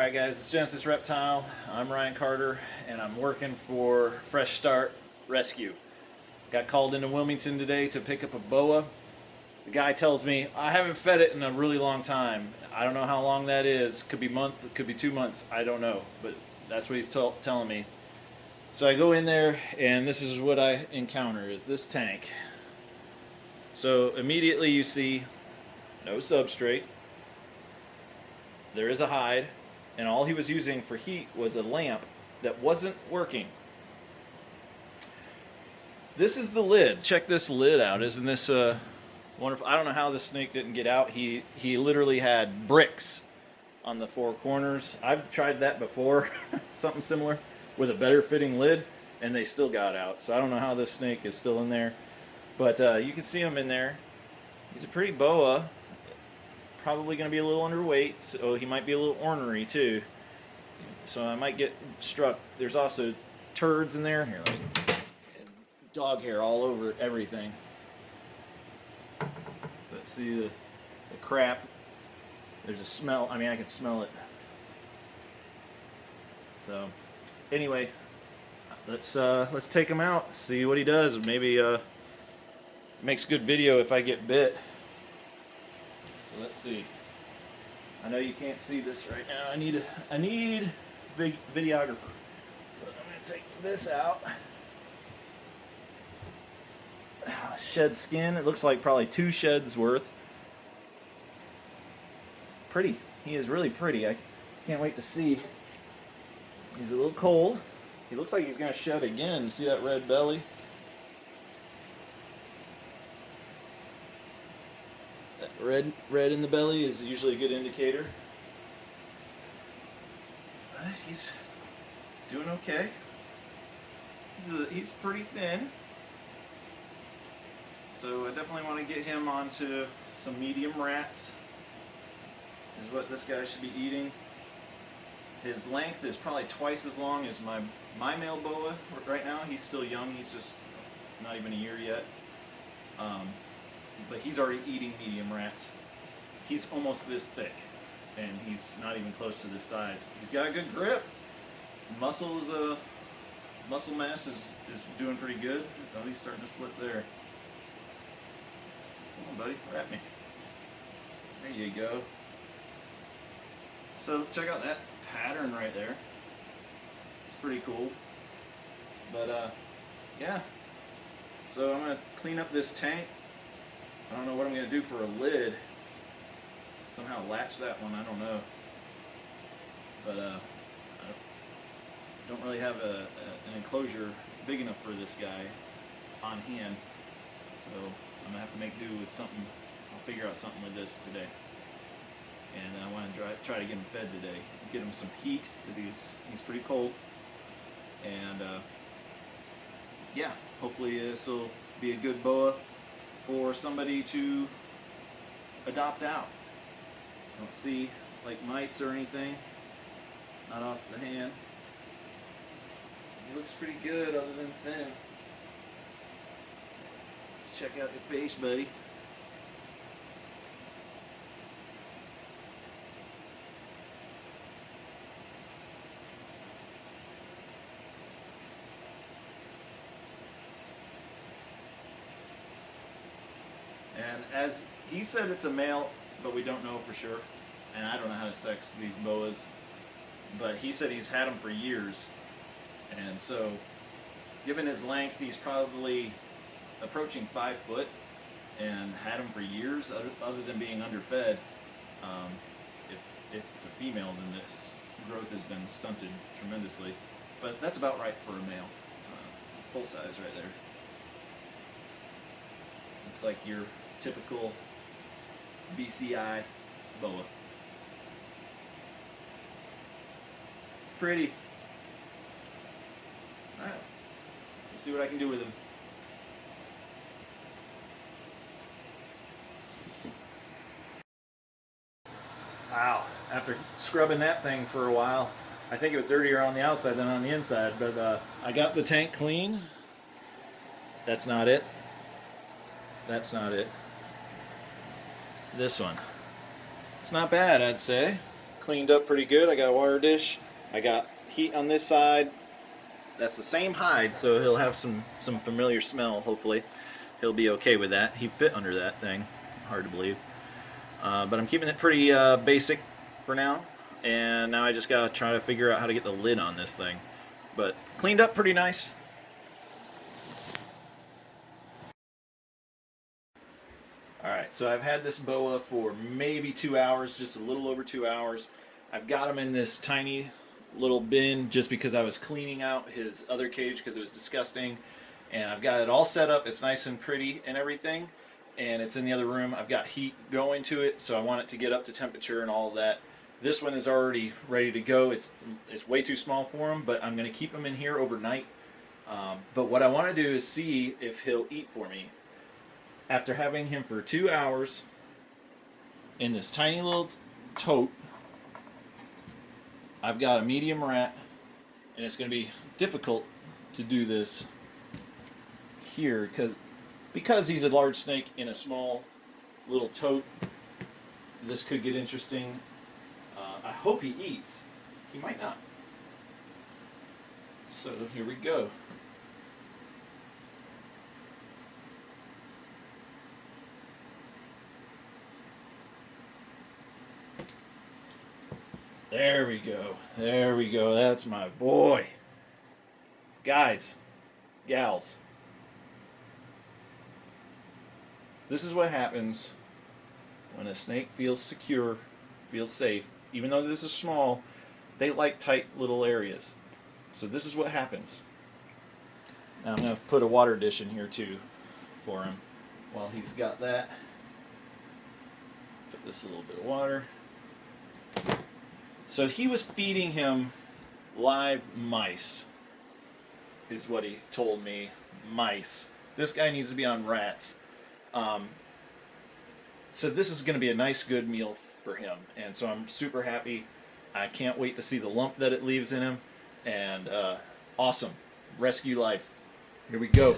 Alright guys, it's Genesis Reptile. I'm Ryan Carter and I'm working for Fresh Start Rescue. Got called into Wilmington today to pick up a boa. The guy tells me, I haven't fed it in a really long time. I don't know how long that is. Could be a month, it could be 2 months. I don't know, but that's what he's telling me. So I go in there and this is what I encounter is this tank. So immediately you see no substrate. There is a hide, and all he was using for heat was a lamp that wasn't working. This is the lid. Check this lid out. Isn't this wonderful? I don't know how this snake didn't get out. He literally had bricks on the four corners. I've tried that before, something similar, with a better fitting lid, and they still got out. So I don't know how this snake is still in there. But you can see him in there. He's a pretty boa. Probably going to be a little underweight, so he might be a little ornery too. So I might get struck. There's also turds in there, here, like dog hair all over everything. But see the crap. There's a smell. I mean, I can smell it. So anyway, let's take him out. See what he does. Maybe makes good video if I get bit. So let's see. I know you can't see this right now. I need videographer. So I'm going to take this out. Shed skin. It looks like probably 2 sheds worth. Pretty. He is really pretty. I can't wait to see. He's a little cold. He looks like he's going to shed again. See that red belly? Red in the belly is usually a good indicator. He's doing okay. He's pretty thin. So I definitely want to get him onto some medium rats. Is what this guy should be eating. His length is probably twice as long as my male boa right now. He's still young. He's just not even a year yet. But he's already eating medium rats. He's almost this thick, and he's not even close to this size. He's got a good grip. His muscle mass is doing pretty good. Oh, he's starting to slip there. Come on, buddy, wrap me. There you go. So check out that pattern right there. It's pretty cool. But yeah. So I'm gonna clean up this tank. I don't know what I'm going to do for a lid. Somehow latch that one, I don't know. But I don't really have an enclosure big enough for this guy on hand. So I'm going to have to make do with something. I'll figure out something with this today. And I want to try to get him fed today. Get him some heat because he's pretty cold. And yeah, hopefully this will be a good boa for somebody to adopt out. I don't see like mites or anything, not off the hand. He looks pretty good other than thin. Let's check out your face, buddy. And as he said, it's a male, but we don't know for sure. And I don't know how to sex these boas. But he said he's had them for years. And so, given his length, he's probably approaching 5 foot and had them for years, other than being underfed. If it's a female, then this growth has been stunted tremendously. But that's about right for a male. Full size right there. Looks like your typical BCI boa. Pretty. Alright. Let's see what I can do with him. Wow. After scrubbing that thing for a while, I think it was dirtier on the outside than on the inside, but I got the tank clean. That's not it. That's not it. This one. It's not bad, I'd say. cleaned up pretty good. I got a water dish. I got heat on this side. That's the same hide, so he'll have some familiar smell. Hopefully, he'll be okay with that. He fit under that thing. Hard to believe. But I'm keeping it pretty basic for now. And now I just gotta try to figure out how to get the lid on this thing. But cleaned up pretty nice. Alright, so I've had this boa for maybe 2 hours, just a little over 2 hours. I've got him in this tiny little bin just because I was cleaning out his other cage because it was disgusting. And I've got it all set up. It's nice and pretty and everything. And it's in the other room. I've got heat going to it, so I want it to get up to temperature and all of that. This one is already ready to go. It's way too small for him, but I'm going to keep him in here overnight. But what I want to do is see if he'll eat for me. After having him for 2 hours in this tiny little tote, I've got a medium rat, and it's going to be difficult to do this here because he's a large snake in a small little tote. This could get interesting. I hope he eats. He might not. So here we go. There we go. There we go. That's my boy. Guys, gals, this is what happens when a snake feels secure, feels safe. Even though this is small, they like tight little areas. So this is what happens. Now I'm going to put a water dish in here too for him while he's got that. Put this a little bit of water. So he was feeding him live mice, is what he told me. Mice. This guy needs to be on rats. So this is going to be a nice, good meal for him. And so I'm super happy. I can't wait to see the lump that it leaves in him. And awesome. Rescue life. Here we go.